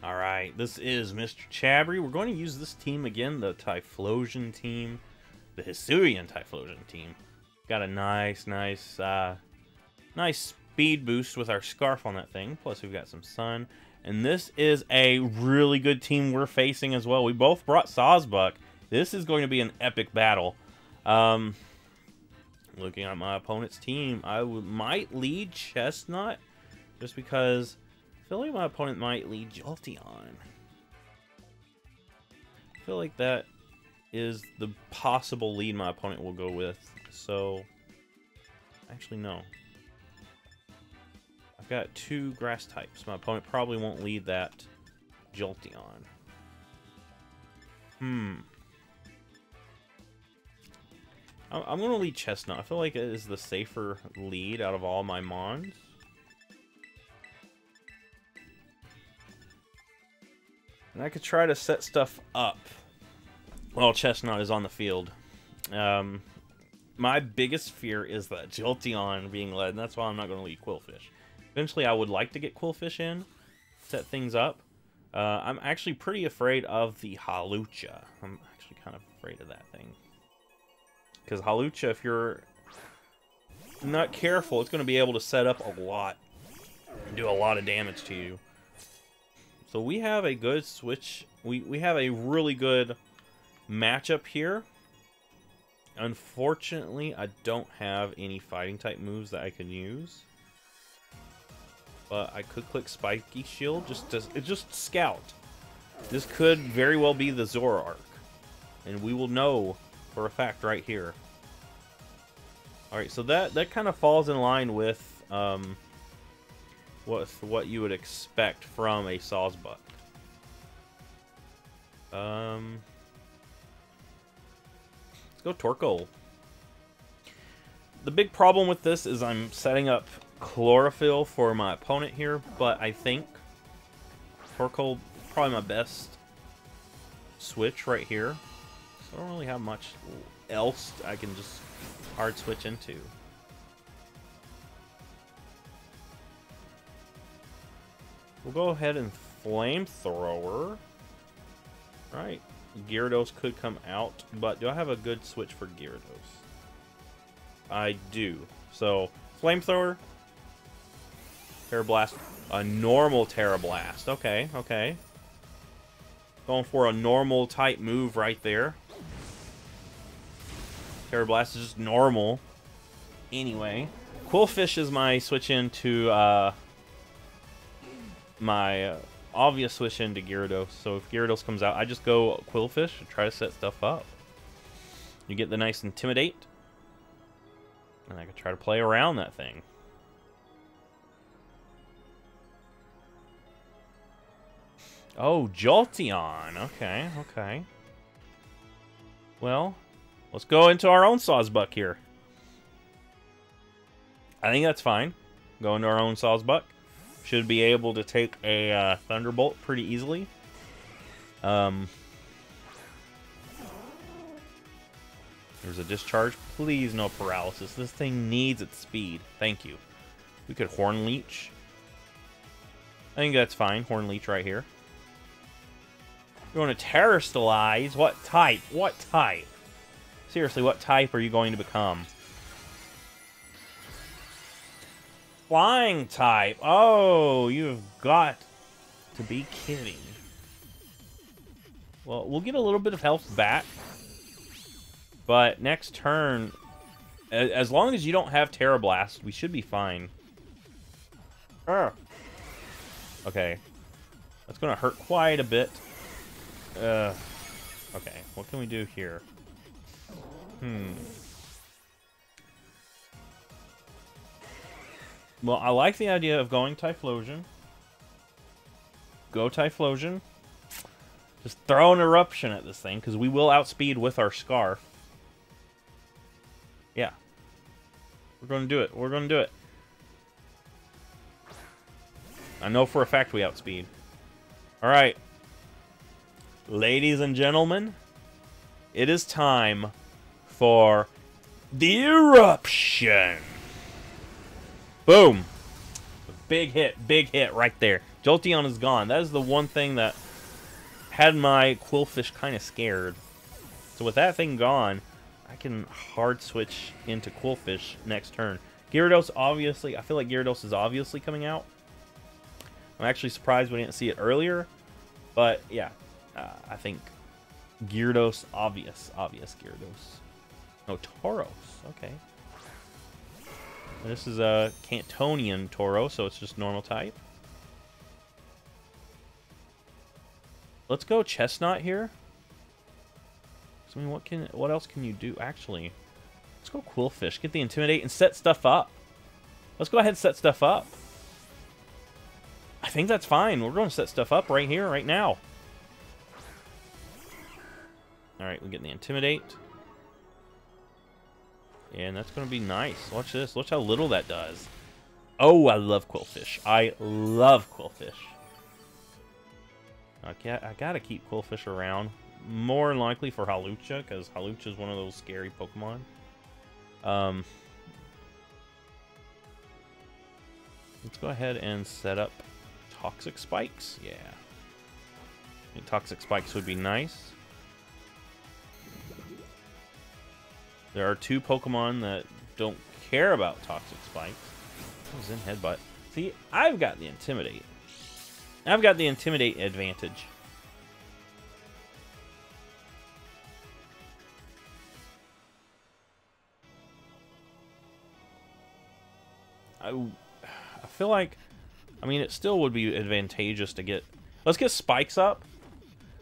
Alright, this is MrChabry. We're going to use this team again, the Typhlosion team. The Hisuian Typhlosion team. Got a nice speed boost with our Scarf on that thing. Plus we've got some Sun. And this is a really good team we're facing as well. We both brought Sawsbuck. This is going to be an epic battle. Looking at my opponent's team, I might lead Chestnut. Just because I feel like my opponent might lead Jolteon. I feel like that is the possible lead my opponent will go with. So, actually no. I've got two grass types. My opponent probably won't lead that Jolteon. I'm going to lead Chestnut. I feel like it is the safer lead out of all my Mons. And I could try to set stuff up while Chestnut is on the field. My biggest fear is that Jolteon being led, and that's why I'm not going to lead Qwilfish. Eventually, I would like to get Qwilfish in, set things up. I'm actually pretty afraid of the Hawlucha. I'm actually kind of afraid of that thing. Because Hawlucha, if you're not careful, it's going to be able to set up a lot and do a lot of damage to you. So we have a good switch. We have a really good matchup here. Unfortunately, I don't have any fighting type moves that I can use. But I could click Spiky Shield just scout. This could very well be the Zoroark. And we will know for a fact right here. Alright, so that kind of falls in line with what you would expect from a Sawsbuck. Let's go Torkoal. The big problem with this is I'm setting up Chlorophyll for my opponent here, but I think Torkoal probably my best switch right here. So I don't really have much else I can just hard switch into. We'll go ahead and Flamethrower. Right. Gyarados could come out, but do I have a good switch for Gyarados? I do. So, Flamethrower. Terra Blast. A normal Terra Blast. Okay, okay. Going for a normal type move right there. Terra Blast is just normal. Anyway. Qwilfish is my switch into my obvious switch into Gyarados. So if Gyarados comes out, I just go Qwilfish and try to set stuff up. You get the nice Intimidate. And I can try to play around that thing. Oh, Jolteon. Okay, okay. Well, let's go into our own Sawsbuck here. I think that's fine. Go into our own Sawsbuck. Should be able to take a Thunderbolt pretty easily. There's a Discharge. Please, no Paralysis. This thing needs its speed. Thank you. We could Horn Leech. I think that's fine. Horn Leech right here. You want to Terrastallize? What type? What type? Seriously, what type are you going to become? Flying type. Oh, you've got to be kidding. Well, we'll get a little bit of health back. But next turn, as long as you don't have Terra Blast, we should be fine. Okay. That's going to hurt quite a bit. Okay, what can we do here? Well, I like the idea of going Typhlosion. Go Typhlosion. Just throw an Eruption at this thing, because we will outspeed with our Scarf. Yeah. We're going to do it. We're going to do it. I know for a fact we outspeed. Alright. Ladies and gentlemen, it is time for the Eruption. Boom. Big hit right there. Jolteon is gone. That is the one thing that had my Quillfish kind of scared. So with that thing gone, I can hard switch into Quillfish next turn. Gyarados, obviously, I feel like Gyarados is obviously coming out. I'm actually surprised we didn't see it earlier. But, yeah, I think Gyarados, obvious Gyarados. No, Tauros, okay. This is a Cantonian Tauros, so it's just normal type. Let's go Chestnut here. I mean, what else can you do? Actually, let's go Quillfish. Get the Intimidate and set stuff up. Let's go ahead and set stuff up. I think that's fine. We're going to set stuff up right here, right now. Alright, we get the Intimidate. And that's going to be nice. Watch this. Watch how little that does. Oh, I love Quillfish. I love Quillfish. Okay, I gotta keep Quillfish around. More than likely for Hawlucha, because Hawlucha is one of those scary Pokemon. Let's go ahead and set up Toxic Spikes. Yeah. I think Toxic Spikes would be nice. There are two Pokemon that don't care about Toxic Spikes. I was in Headbutt. See, I've got the Intimidate. I've got the Intimidate advantage. I feel like, I mean, it still would be advantageous to get... Let's get Spikes up.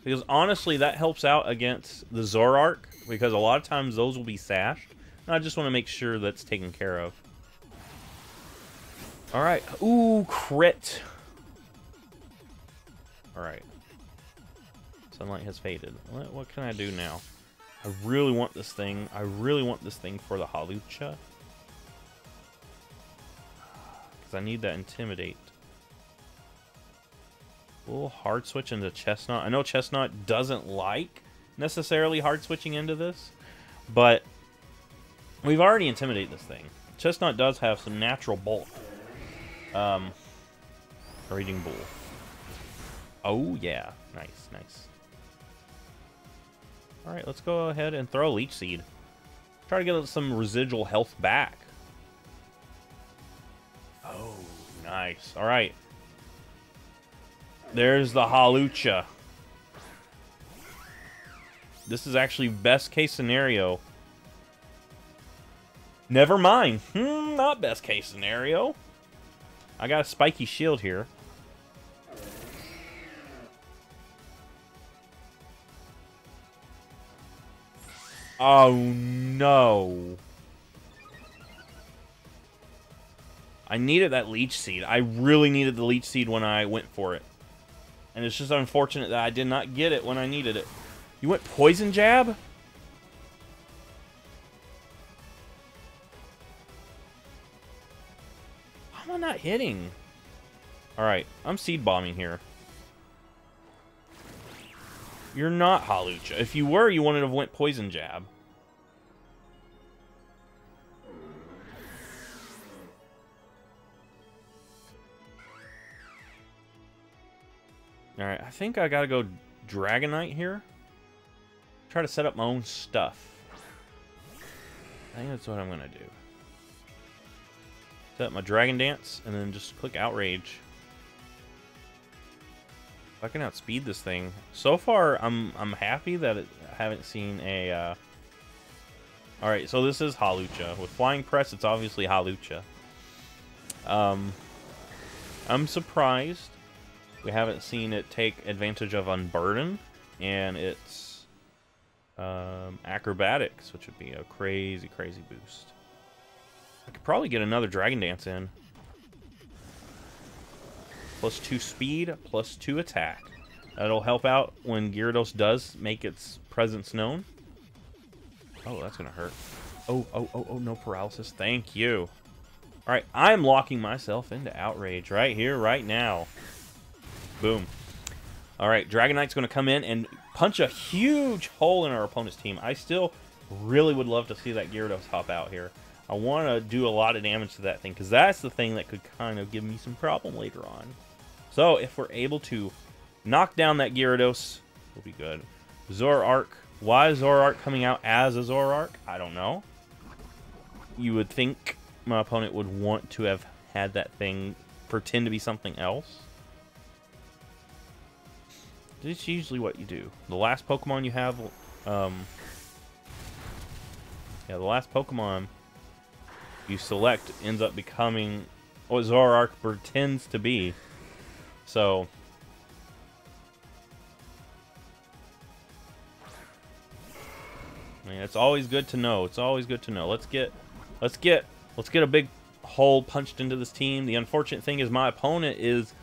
Because honestly, that helps out against the Zoroark. Because a lot of times those will be sashed. And I just want to make sure that's taken care of. Alright. Ooh, crit. Alright. Sunlight has faded. What can I do now? I really want this thing. I really want this thing for the Hawlucha. Because I need that Intimidate. We'll hard switch into Chestnut. I know Chestnut doesn't like necessarily hard switching into this, but we've already intimidated this thing. Chestnut does have some natural bulk. Raging Bull. Oh yeah, nice, nice. All right, let's go ahead and throw a Leech Seed. Try to get some residual health back. Oh, nice. All right. There's the Hawlucha. This is actually best case scenario. Never mind. Not best case scenario. I got a spiky shield here. Oh no. I needed that Leech Seed. I really needed the Leech Seed when I went for it. And it's just unfortunate that I did not get it when I needed it. You went Poison Jab? How am I not hitting? Alright, I'm Seed Bombing here. You're not Hawlucha. If you were, you wouldn't have went Poison Jab. Alright, I think I gotta go Dragonite here. Try to set up my own stuff. I think that's what I'm gonna do. Set up my Dragon Dance, and then just click Outrage. If I can outspeed this thing. So far, I'm happy that I haven't seen a... Alright, so this is Hawlucha. With Flying Press, it's obviously Hawlucha. I'm surprised we haven't seen it take advantage of Unburden, and it's Acrobatics, which would be a crazy, crazy boost. I could probably get another Dragon Dance in. Plus 2 speed, plus 2 attack. That'll help out when Gyarados does make its presence known. Oh, that's gonna hurt. Oh, no paralysis. Thank you. Alright, I'm locking myself into Outrage right here, right now. Boom. Alright, Dragonite's going to come in and punch a huge hole in our opponent's team. I still really would love to see that Gyarados hop out here. I want to do a lot of damage to that thing, because that's the thing that could kind of give me some problem later on. So if we're able to knock down that Gyarados, we'll be good. Zoroark. Why is Zoroark coming out as a Zoroark? I don't know. You would think my opponent would want to have had that thing pretend to be something else. This is usually what you do. The last Pokemon you have, yeah, the last Pokemon you select ends up becoming what Zoroark pretends to be. So, I mean, it's always good to know. It's always good to know. Let's get a big hole punched into this team. The unfortunate thing is my opponent is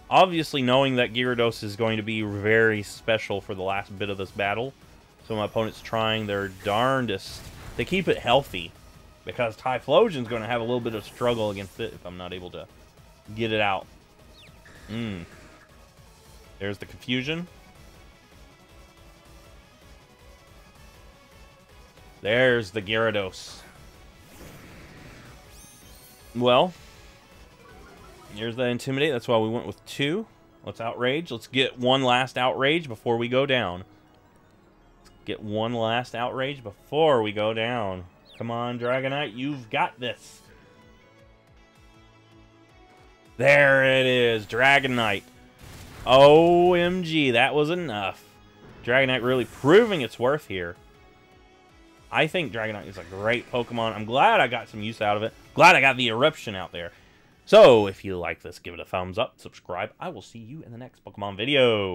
obviously knowing that Gyarados is going to be very special for the last bit of this battle. So my opponent's trying their darndest to keep it healthy, because Typhlosion's going to have a little bit of struggle against it if I'm not able to get it out. There's the confusion. There's the Gyarados. Well, here's the Intimidate. That's why we went with 2. Let's Outrage. Let's get one last Outrage before we go down. Let's get one last Outrage before we go down. Come on, Dragonite. You've got this. There it is. Dragonite. OMG, that was enough. Dragonite really proving its worth here. I think Dragonite is a great Pokemon. I'm glad I got some use out of it. Glad I got the Eruption out there. So, if you like this, give it a thumbs up, subscribe. I will see you in the next Pokemon video.